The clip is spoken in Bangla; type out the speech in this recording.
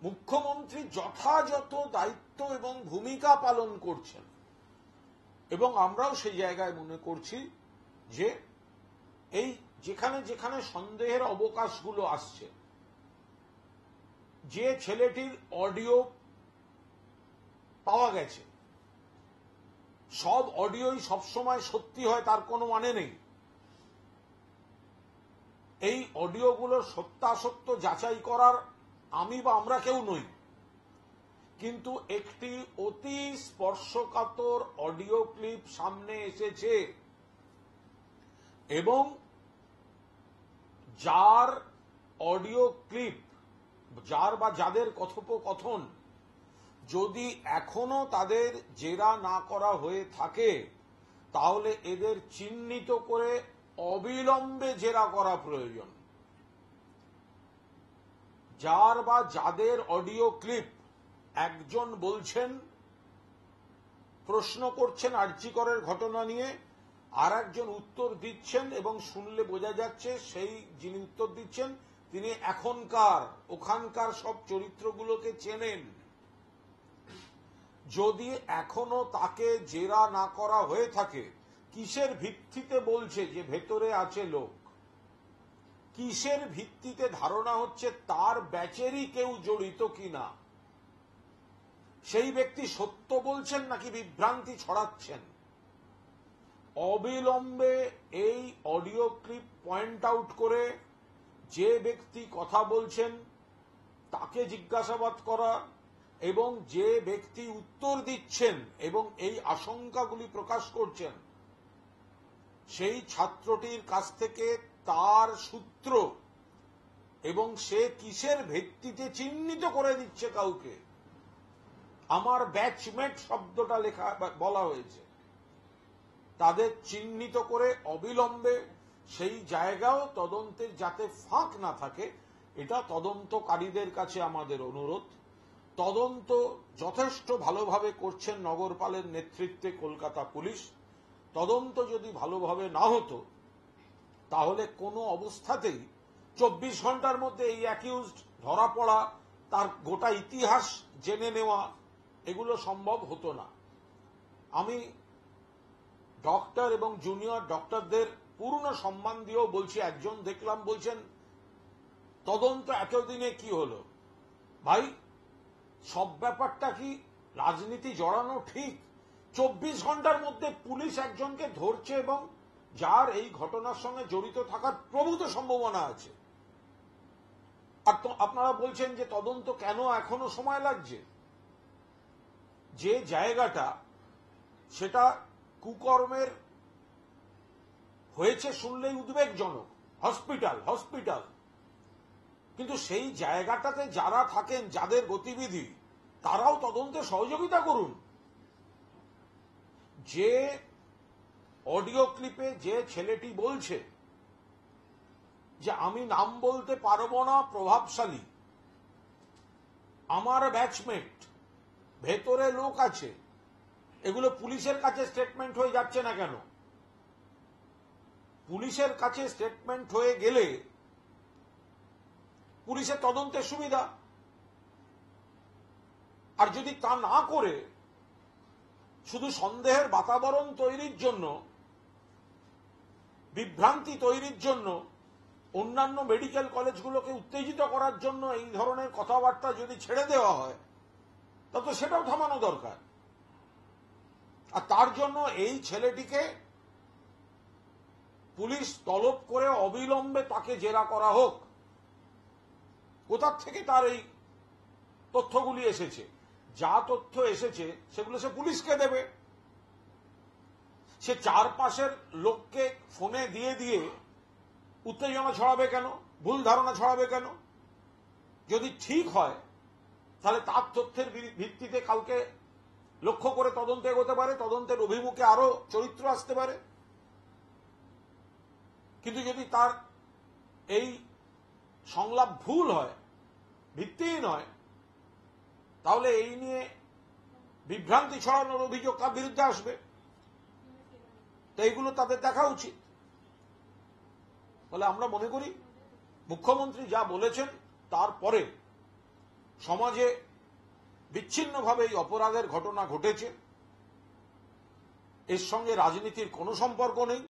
মুখ্যমন্ত্রী যথাযথ দায়িত্ব এবং ভূমিকা পালন করছেন এবং আমরাও সেই জায়গায় মনে করছি যে এই যেখানে যেখানে সন্দেহের অবকাশগুলো আসছে, যে ছেলেটির অডিও পাওয়া গেছে, সব অডিওই সবসময় সত্যি হয় তার কোনো মানে নেই। এই অডিওগুলোর সত্যাসত্য যাচাই করার আমি বা আমরা কেউ নই, কিন্তু একটি অতি স্পর্শকাতর অডিও ক্লিপ সামনে এসেছে এবং যার অডিও ক্লিপ, যার বা যাদের কথোপকথন যদি এখনো তাদের জেরা না করা হয়ে থাকে, তাহলে এদের চিহ্নিত করে অবিলম্বে জেরা করা প্রয়োজন। যার বা যাদের অডিও ক্লিপ একজন বলছেন, প্রশ্ন করছেন আরজিকরের ঘটনা নিয়ে, আর একজন উত্তর দিচ্ছেন এবং শুনলে বোঝা যাচ্ছে সেই যিনি উত্তর দিচ্ছেন তিনি এখনকার ওখানকার সব চরিত্রগুলোকে চেনেন। যদি এখনো তাকে জেরা না করা হয়ে থাকে, কিসের ভিত্তিতে বলছে যে ভেতরে আছে লোক? কিসের ভিত্তিতে ধারণা হচ্ছে তার ব্যাচেরই কেউ জড়িত কিনা? সেই ব্যক্তি সত্য বলছেন নাকি বিভ্রান্তি ছড়াচ্ছেন? অবিলম্বে এই অডিও ক্লিপ পয়েন্ট আউট করে যে ব্যক্তি কথা বলছেন তাকে জিজ্ঞাসাবাদ করা এবং যে ব্যক্তি উত্তর দিচ্ছেন এবং এই আশঙ্কাগুলি প্রকাশ করছেন সেই ছাত্রটির কাছ থেকে তার সূত্র এবং সে কিসের ভিত্তিতে চিহ্নিত করে দিচ্ছে কাউকে। আমার ব্যাচমেট শব্দটা লেখা বলা হয়েছে, তাদের চিহ্নিত করে অবিলম্বে সেই জায়গাও তদন্তের যাতে ফাঁক না থাকে, এটা তদন্তকারীদের কাছে আমাদের অনুরোধ। তদন্ত যথেষ্ট ভালোভাবে করছেন নগরপালের নেতৃত্বে কলকাতা পুলিশ। তদন্ত যদি ভালোভাবে না হতো তাহলে কোনো অবস্থাতেই 24 ঘন্টার মধ্যে এই অ্যাকিউজড ধরা পড়া, তার গোটা ইতিহাস জেনে নেওয়া, এগুলো সম্ভব হতো না। আমি ডক্টর এবং জুনিয়র ডক্টরদের পূর্ণ সম্মান দিয়েও বলছি, একজন দেখলাম বলছেন তদন্ত এতদিনে কি হলো? ভাই, সব ব্যাপারটা কি রাজনীতি জড়ানো ঠিক? 24 ঘন্টার মধ্যে পুলিশ একজনকে ধরছে এবং যার এই ঘটনার সঙ্গে জড়িত থাকার প্রভূত সম্ভাবনা আছে। আর তো আপনারা বলছেন যে তদন্ত কেন এখনো সময় লাগছে? যে জায়গাটা সেটা কুকর্মের হয়েছে শুনলেই উদ্বেগজনক, হসপিটাল, কিন্তু সেই জায়গাটাতে যারা থাকেন, যাদের গতিবিধি, তারাও তদন্তে সহযোগিতা করুন। যে অডিও ক্লিপে যে ছেলেটি বলছে যে আমি নাম বলতে পারবো না, প্রভাবশালী, আমার ব্যাচমেট, ভেতরে লোক আছে, এগুলো পুলিশের কাছে স্টেটমেন্ট হয়ে যাচ্ছে না কেন? পুলিশের কাছে স্টেটমেন্ট হয়ে গেলে পুলিশের তদন্তের সুবিধা। আর যদি তা না করে শুধু সন্দেহের বাতাবরণ তৈরির জন্য, বিভ্রান্তি তৈরির জন্য, অন্যান্য মেডিকেল কলেজগুলোকে উত্তেজিত করার জন্য এই ধরনের কথাবার্তা যদি ছেড়ে দেওয়া হয়, তবে সেটাও থামানো দরকার। আর তার জন্য এই ছেলেটিকে পুলিশ তলব করে অবিলম্বে তাকে জেরা করা হোক। কোথার থেকে তার এই তথ্যগুলি এসেছে? যা তথ্য এসেছে সেগুলো সে পুলিশকে দেবে। সে চারপাশের লোককে ফোনে দিয়ে দিয়ে উত্তেজনা ছড়াবে কেন? ভুল ধারণা ছড়াবে কেন? যদি ঠিক হয় তাহলে তার তথ্যের ভিত্তিতে কালকে লক্ষ্য করে তদন্ত এগোতে পারে, তদন্তের অভিমুখে আরো চরিত্র আসতে পারে। কিন্তু যদি তার এই সংলাপ ভুল হয়, ভিত্তিহীন হয়, তাহলে এই নিয়ে বিভ্রান্তি ছড়ানোর অভিযোগ কার বিরুদ্ধে আসবে? তো এইগুলো তাদের দেখা উচিত। ফলে আমরা মনে করি মুখ্যমন্ত্রী যা বলেছেন তারপরে সমাজে বিচ্ছিন্নভাবে এই অপরাধের ঘটনা ঘটেছে, এর সঙ্গে রাজনীতির কোনো সম্পর্ক নেই।